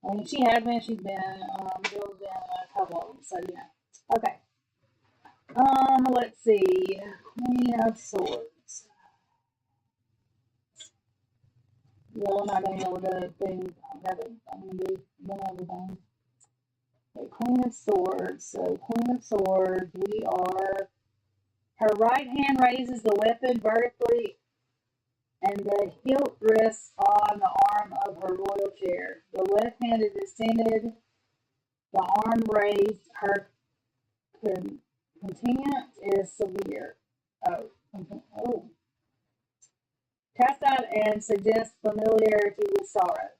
I mean, she has been. She's been. Bill's been a couple of them. So yeah. Okay. Let's see. Queen of Swords. Well, I'm not gonna be able to do things. I'm gonna do everything. Okay, Queen of Swords. So Queen of Swords. We are. Her right hand raises the weapon vertically, and the hilt rests on the arm of her royal chair. The left hand is extended, the arm raised. Her content is severe. Oh. Cast out and suggests familiarity with sorrow.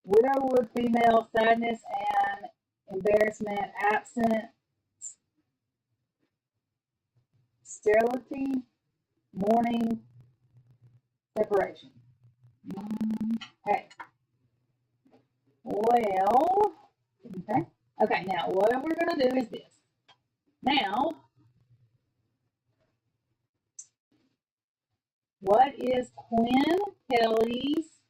Widowhood female, sadness and embarrassment, absent, sterility, mourning, separation. Okay. Well, okay. Okay, now what we're going to do is this. Now, what is Quinn Kelly's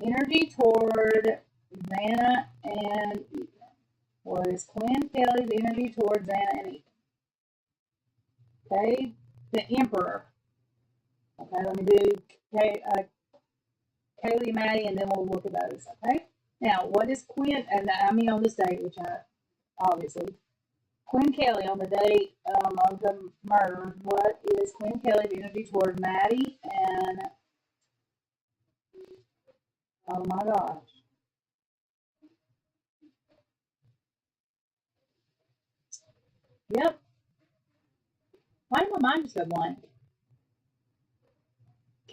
energy toward Vanna and Ethan? What is Quinn Kelly's energy toward Vanna and Ethan? Okay, the Emperor. Okay, let me do Kaylee, Maddie, and then we'll look at those. Okay, now what is Quinn? And I mean on this date, which obviously Quinn Kelly on the date of the murder. What is Quinn Kelly's energy toward Maddie and? Oh my gosh. Yep. Why did my mind just go blank?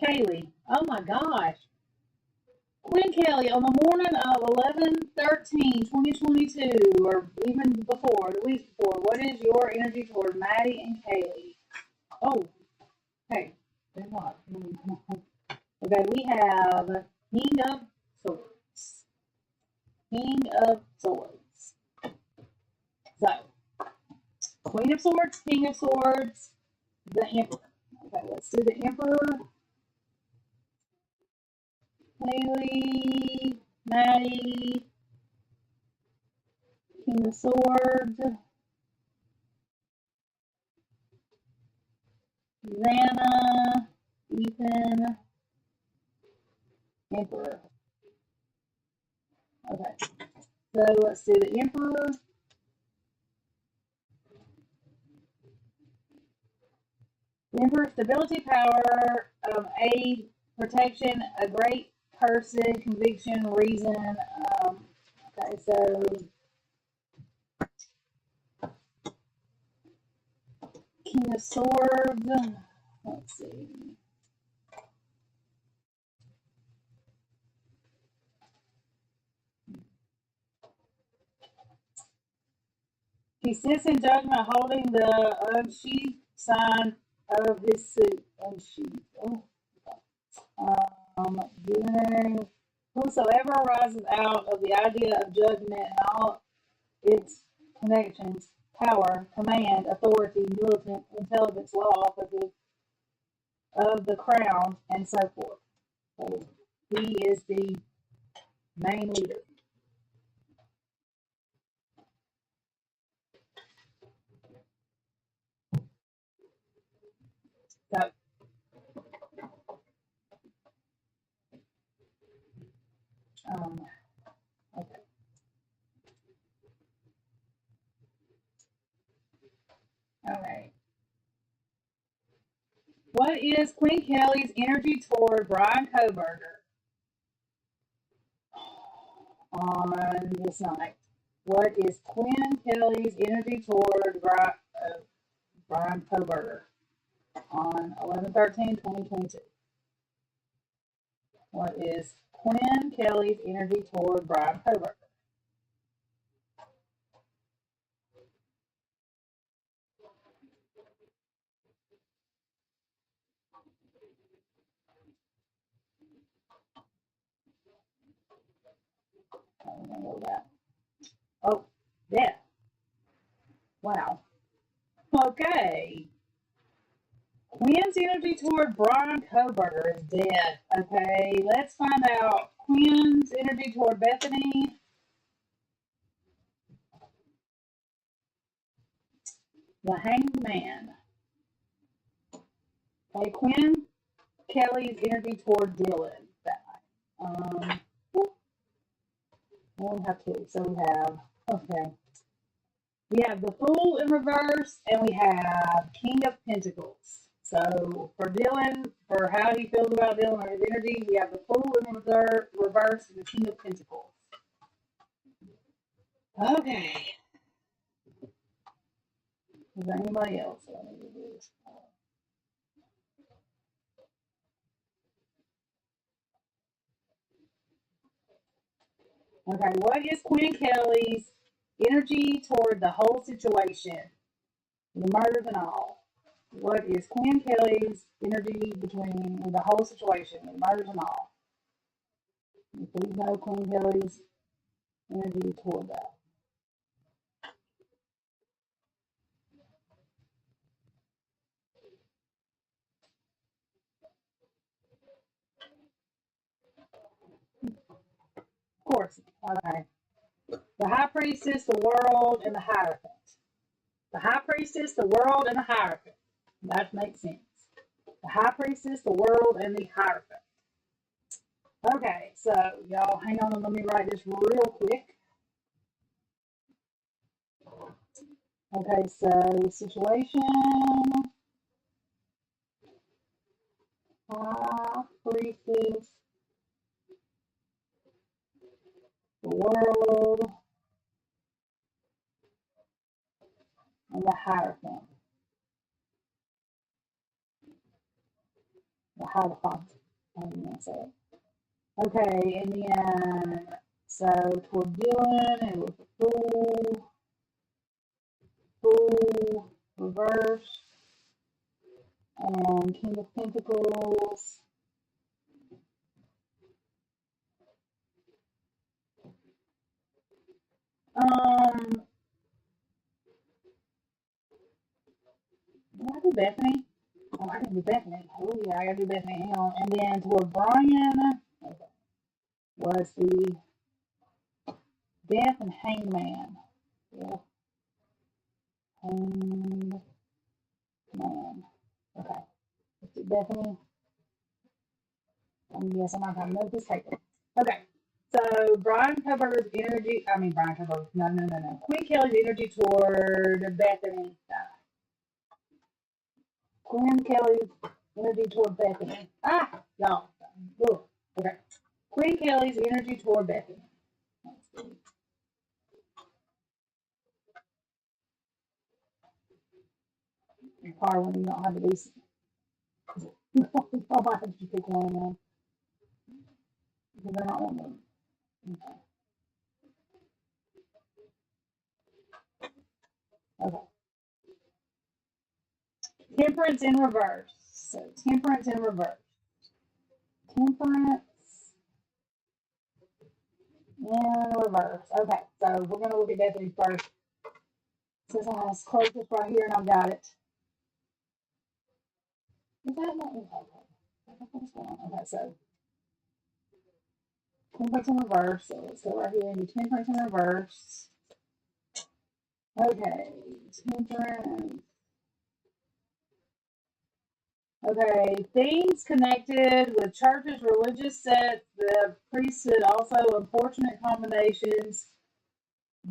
Kaylee. Oh my gosh. Quinn Kelly on the morning of 11/13/2022, or even before, the week before, what is your energy toward Maddie and Kaylee? Oh, hey, they're not. Okay, we have King of Swords. King of Swords. So, Queen of Swords, King of Swords, the Emperor. Okay, let's do the Emperor. Haley, Maddie, King of Swords, Vanna, Ethan, Emperor. Okay, so let's do the Emperor. The Emperor, stability, power, aid, protection, a great person, conviction, reason. Okay, so King of Swords. Let's see. He sits in judgment, holding the unsheathed sign of his suit. Unsheathed. Doing whosoever arises out of the idea of judgment and all its connections, power, command, authority, militant, intelligence, law, of the crown, and so forth. So he is the main leader. So, What is Quinn Kelly's energy toward Brian Koberger on this night? What is Quinn Kelly's energy toward Brian Koberger on 11/13/2022? What is Quinn Kelly's energy toward Brian Koberger? I don't know that. Oh, yeah. Wow. Okay. Quinn's energy toward Brian Koberger is dead. Okay, let's find out Quinn's energy toward Bethany. The Hanged Man. Okay, Quinn Kelly's energy toward Dylan. We have two. So we have the Fool in reverse, and we have King of Pentacles. So for Dylan, for how he feels about Dylan or his energy, we have the Fool in reverse and the King of Pentacles. Okay. Is there anybody else that I need to do this for? Okay, what is Quinn Kelly's energy toward the whole situation? The murders and all. What is Quinn Kelly's energy between the whole situation, the murders and all? Please know Quinn Kelly's energy toward that. Of course. Okay. The High Priestess, the World, and the Hierophant. The High Priestess, the World, and the Hierophant. That makes sense. The High Priestess, the World, and the Hierophant. Okay, so y'all hang on and let me write this real quick. Okay, so situation. High Priestess, the World, and the Hierophant. The Hierophant. I didn't even say it. Okay, and then, so toward Dylan, it was the Fool, reverse, and King of Pentacles. Did I do Bethany? Oh, I didn't do Bethany. Oh, yeah, I gotta do Bethany. Hang on. And then toward Brian, okay, was the Death and Hangman. Yeah. Hangman. Okay. Let's do Bethany. Yes, I'm not going to note this paper. Okay. So, Brian Koberger's energy, Brian Koberger, no. Quinn Kelly's energy toward Bethany. Quinn Kelly's energy toward Bethany. Y'all. Okay. Quinn Kelly's energy toward Bethany. Let's see. Hard when you don't have a decent. I might have to pick one of them. Because they're not one of them. Okay. Temperance in reverse. So temperance in reverse. Temperance in reverse. Okay, so we're going to look at Bethany first. Since I have closed this right here and I've got it. Is that not okay? Okay, so temperance in reverse. So let's go right here and do temperance in reverse. Okay, temperance. Okay, themes connected with churches, religious sects, the priesthood, also unfortunate combinations,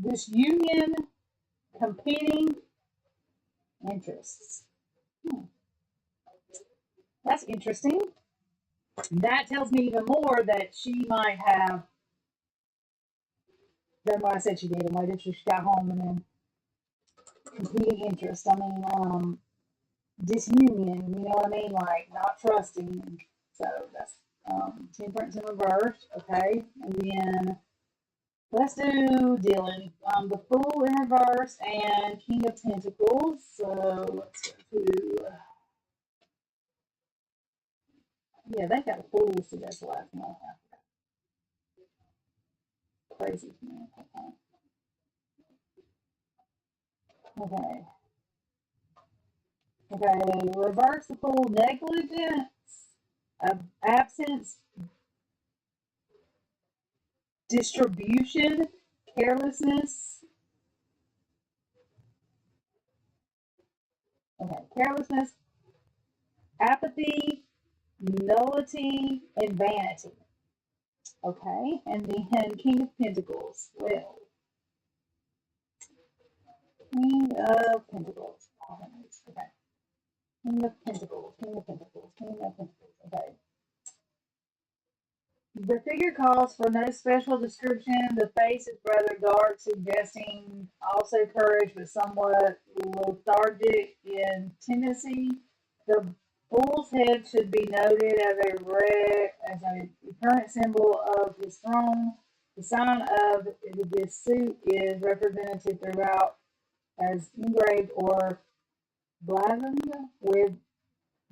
disunion, competing interests. That's interesting. That tells me even more that she might have done what I said she did, and waited until she got home, and then competing interests. I mean, disunion. You know what I mean? Like not trusting. So that's temperance in reverse. Okay, and then let's do Dylan. The Fool in reverse and King of Pentacles. So let's go to. Yeah, they got fools to this last month. Crazy. Okay. Okay. Reverse the Fool, negligence, absence, distribution, carelessness. Okay. Carelessness, apathy, nullity, and vanity. Okay. And then King of Pentacles. Well, King of Pentacles. Okay. King of Pentacles. King of Pentacles. King of Pentacles. Okay. The figure calls for no special description. The face is rather dark, suggesting also courage, but somewhat lethargic in tendency. The bull's head should be noted as a recurrent symbol of his throne. The sign of this suit is represented throughout as engraved or blazoned with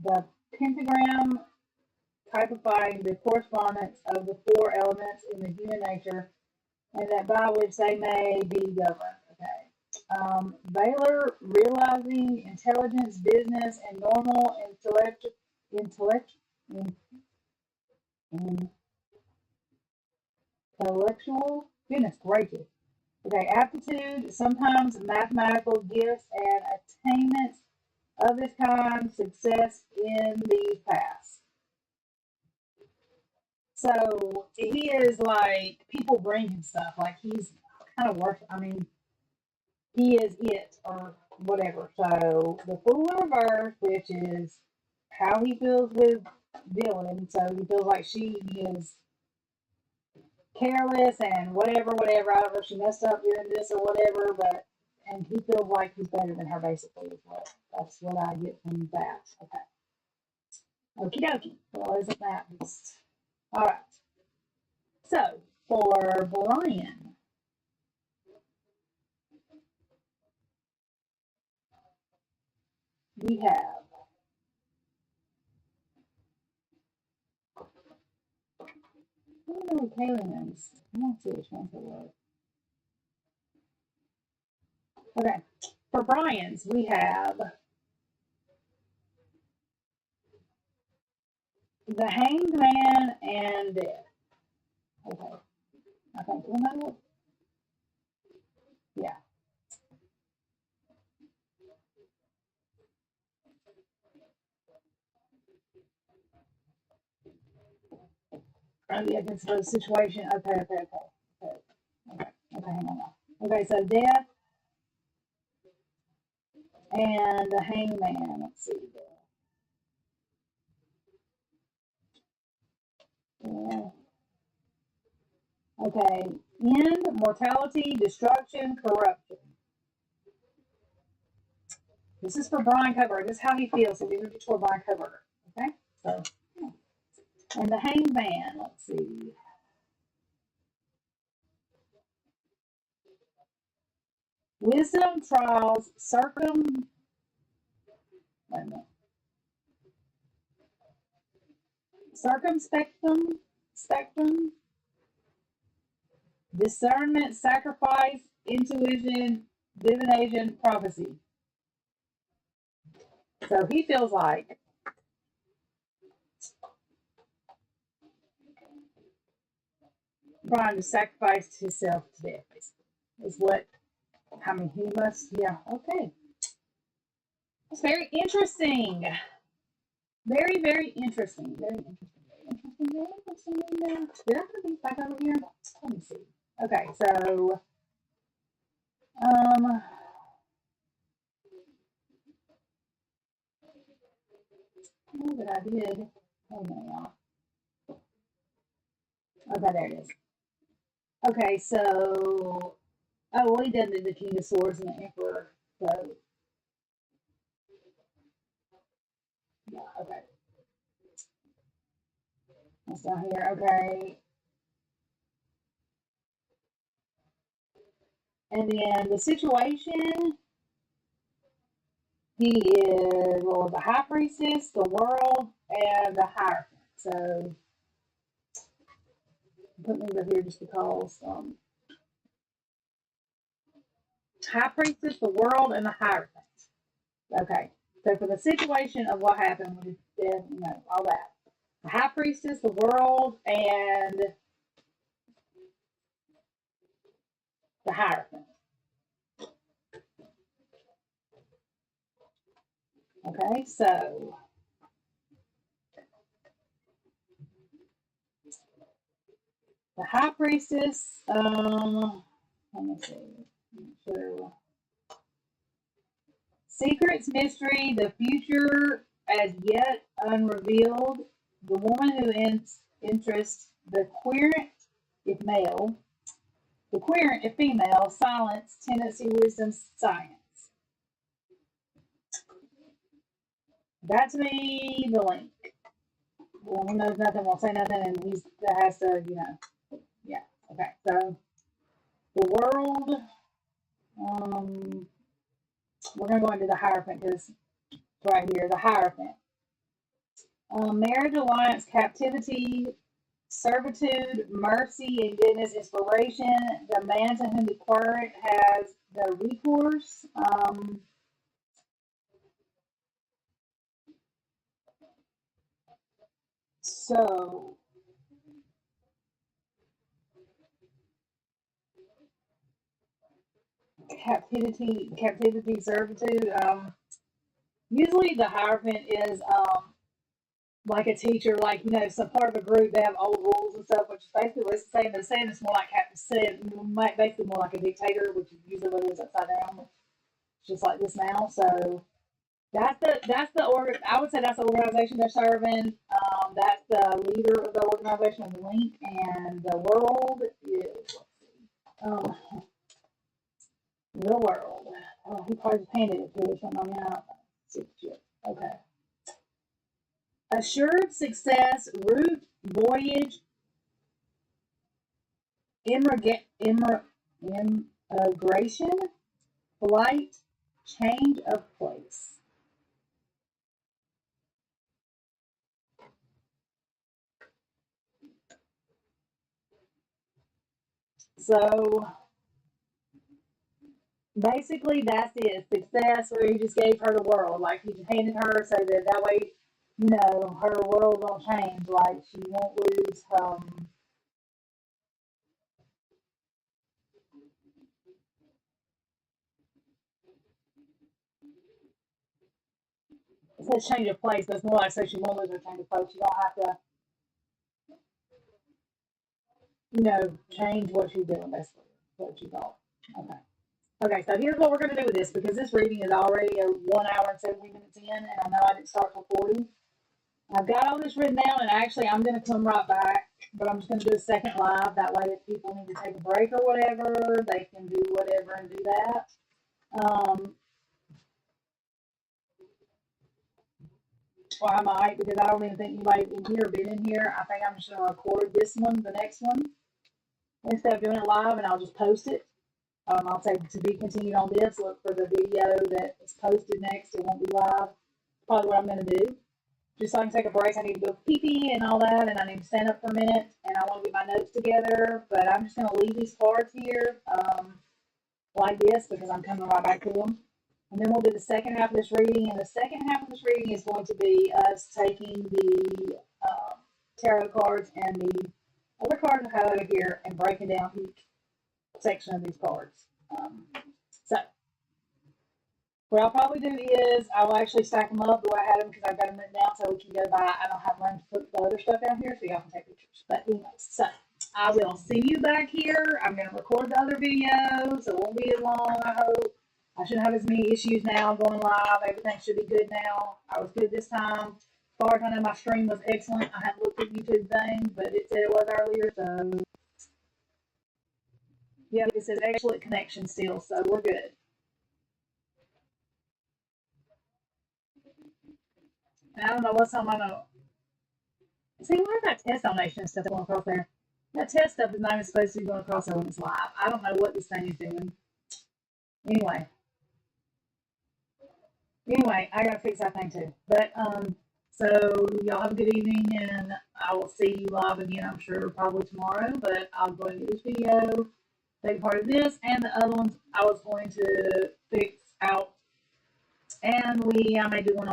the pentagram typifying the correspondence of the four elements in the human nature, and that by which they may be governed. Okay. Valor, realizing intelligence, business, and normal intellectual. Goodness gracious. Okay, aptitude, sometimes mathematical gifts and attainments of this kind, success in these paths. So he is like, people bring him stuff. Like he's kind of worth, I mean, he is it or whatever. So the Fool in reverse, which is how he feels with Dylan. So he feels like she is careless and whatever. I don't know if she messed up doing this or whatever, but and he feels like he's better than her basically is that's what I get from that. Okay. Okie dokie. Well, isn't that just all right. So for Brian, we have Kalians. I want to see which one's the word. Okay. For Brian's, we have the Hanged Man and Death. Okay. I think we know it. Yeah. Oh, yeah, this is a situation. Okay. Okay, hang on now. Okay, so Death and the Hangman. Let's see. Yeah. Okay. End, mortality, destruction, corruption. This is for Brian Cover. This is how he feels. So these are just for Brian Cover. Okay? So, and the Hangman. Let's see. Wisdom, trials, circumspectum, discernment, sacrifice, intuition, divination, prophecy. So he feels like Brian just sacrificed himself to death, basically. Is what, I mean, he must, yeah, okay. It's very interesting. Very, very interesting. Very interesting. Did I put these back over here? Let me see. Okay, so know that I did. Oh no, y'all. Okay, there it is. Okay, so well, he did the King of Swords and the Emperor. So yeah, okay. That's down here. Okay, and then the situation. He is well, the High Priestess, the World, and the Hierophant. So put me over here just because High Priestess, the World, and the Hierophant. Okay. So for the situation of what happened, we did, all that. The High Priestess, the World, and the Hierophant. Okay, so the High Priestess, let me see. Sure. Secrets, mystery, the future as yet unrevealed, the woman who interests, the querent, if male, the querent, if female, silence, tendency, wisdom, science. That's me, the link. Well, who knows nothing, won't say nothing, and that has to, yeah. Okay, so the world, we're going to go into the Hierophant because right here, the Hierophant. Marriage, alliance, captivity, servitude, mercy, and goodness, inspiration. The man to whom the querent has the recourse. So, captivity, servitude. Usually the Hierophant is like a teacher, like some part of a group. They have old rules and stuff, which is basically what it's saying. They're saying it's more like basically more like a dictator, which is usually what it is upside down, which is just like this now. So that's the order. I would say that's the organization they're serving. That's the leader of the organization of the link, and the world is the world. Oh, he probably just handed it to us. I mean, I don't know. Okay. Assured success, route, voyage, immigration, flight, change of place. So basically, that's it. Success, where he just gave her the world. Like he just handed her so that way, her world won't change. Like she won't lose. It says change of place, but it's more like so she won't lose her change of place. You don't have to, change what she's doing. Basically, what you thought. Okay. Okay, so here's what we're going to do with this because this reading is already 1 hour and 70 minutes in, and I know I didn't start till 40. I've got all this written down, and actually, I'm going to come right back, but I'm just going to do a second live. That way, if people need to take a break or whatever, they can do whatever and do that. Or I might, because I don't even think anybody in here been in here. I think I'm just going to record this one, the next one, instead of doing it live, and I'll just post it. I'll say to be continued on this. Look for the video that is posted next. It won't be live. Probably what I'm going to do. Just so I can take a break. I need to go pee-pee and all that, and I need to stand up for a minute, and I want to get my notes together. But I'm just going to leave these cards here like this because I'm coming right back to them. And then we'll do the second half of this reading, and the second half of this reading is going to be us taking the tarot cards and the other cards I have over here and breaking down each section of these cards. So what I'll probably do is I will actually stack them up the way I had them because I've got them written down so we can go by. I don't have room to put the other stuff down here so y'all can take pictures. But anyway, so I will see you back here. I'm going to record the other video so it won't be as long, I hope. I shouldn't have as many issues now going live. Everything should be good now. I was good this time. far as I know, my stream was excellent. I hadn't looked at YouTube thing, but it said it was earlier, so yeah, it says excellent connection still, so we're good. And I don't know what's something I know. See, where's that test donation stuff going across there? That test stuff is not even supposed to be going across there when it's live. I don't know what this thing is doing. Anyway, I gotta fix that thing too. But so y'all have a good evening, and I will see you live again. I'm sure probably tomorrow. But I'll go and get this video, take part of this, and the other ones I was going to fix out, and I may do one on